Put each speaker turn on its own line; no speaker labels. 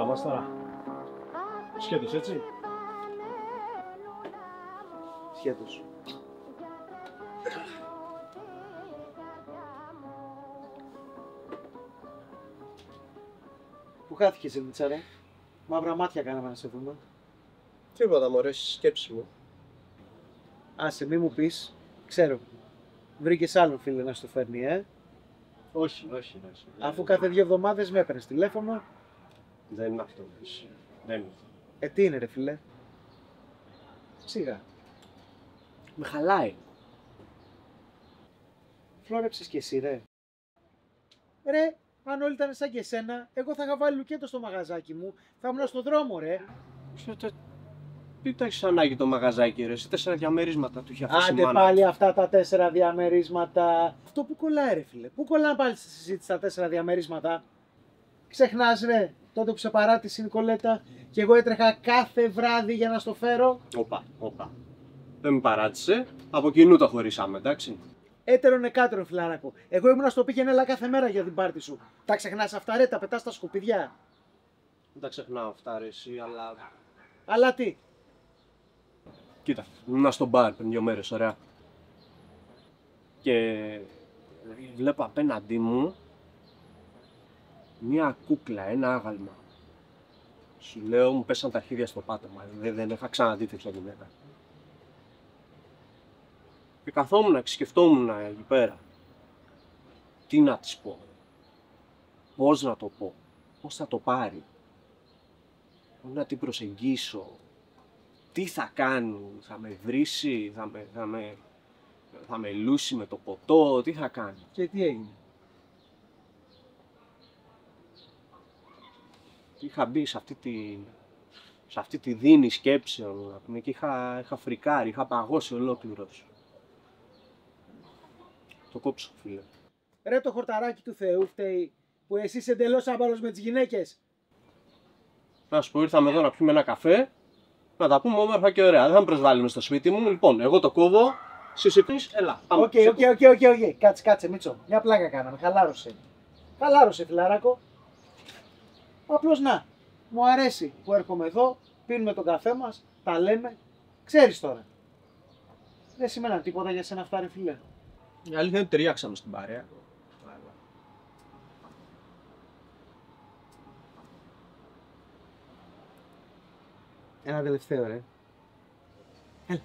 Έλα, μας τώρα. Σκέτος, έτσι.
Σχέτως. Πού χάθηκες, Ελίτσα, ρε? Μαύρα μάτια κάναμε να σε δούμε.
Τίποτα, μωρέ, στη σκέψη μου.
Άσε, μη μου πεις. Ξέρω. Βρήκες άλλον φίλο να στο φέρνει,
Όχι.
Αφού κάθε 2 εβδομάδες με έπαιρνες τηλέφωνο.
Δεν είναι αυτό. Δεν είναι.
Τι είναι, ρε φίλε? Σιγά.
Με χαλάει.
Φλόρεψες κι εσύ, ρε. Ρε, αν όλοι ήταν σαν και εσένα, εγώ θα είχα βάλει λουκέτο στο μαγαζάκι μου. Θα ήμουν στον δρόμο, ρε.
Τι τα έχεις ανάγκη το μαγαζάκι, ρε? Σε 4 διαμερίσματα του είχε αφήσει η
Άντε
μάνα.
πάλι αυτά τα 4 διαμερίσματα. Αυτό που κολλάει, ρε φίλε. Πού κολλάνε πάλι στη συζήτηση τα 4 διαμερίσματα? Ξεχνάς, ρε, τότε που σε παράτησε η Νικολέτα και εγώ έτρεχα κάθε βράδυ για να στο φέρω.
Όπα. Δεν με παράτησε. Από κοινού το χωρίσαμε, εντάξει.
Έτερον εκάτερον, φιλάρακο. Εγώ ήμουνα στο πήγαινε έλα κάθε μέρα για την πάρτι σου. Τα ξεχνάς αυτά, ρε, τα πετάς στα σκουπίδια.
Δεν τα ξεχνάω αυτά, ρε, εσύ, αλλά.
Αλλά τι?
Κοίτα, ήμουν στο μπαρ πριν 2 μέρες, ωραία. Και βλέπω απέναντί μου μία κούκλα, ένα άγαλμα. Σου λέω, μου πέσαν τα αρχίδια στο πάτωμα. Δεν είχα ξαναδεί τέτοια γυναίκα. Και καθόμουν και σκεφτόμουν εκεί πέρα. Τι να της πω. Πώς να το πω. Πώς θα το πάρει. Πώς να την προσεγγίσω. Τι θα κάνει. Θα με βρίσει. Θα με λούσει με το ποτό. Τι θα κάνει.
Και τι έγινε?
Είχα μπει σε αυτή τη δίνη σκέψεων και είχα φρικάρει, είχα παγώσει ολόκληρος. Το κόψω, φίλε.
Ρε, το χορταράκι του Θεού φταίει που εσύ είσαι εντελώς άμπαλος με τις γυναίκες.
Να σου πω, ήρθαμε εδώ να πιούμε ένα καφέ, να τα πούμε όμορφα και ωραία. Δεν θα με προσβάλλουμε στο σπίτι μου. Λοιπόν, εγώ το κόβω, εσύ πεις, έλα. Πάμε.
Οκ. Κάτσε, Μίτσο. Μια πλάκα κάναμε. Χαλάρωσε, φιλαράκο. Απλώς να. Μου αρέσει που έρχομαι εδώ, πίνουμε τον καφέ μας, τα λέμε. Ξέρεις τώρα. Δεν σημαίνει τίποτα για σένα αυτά, ρε φίλε.
Η αλήθεια είναι ότι ταιριάξαμε στην παρέα.
Ένα τελευταίο, ρε. Έλα.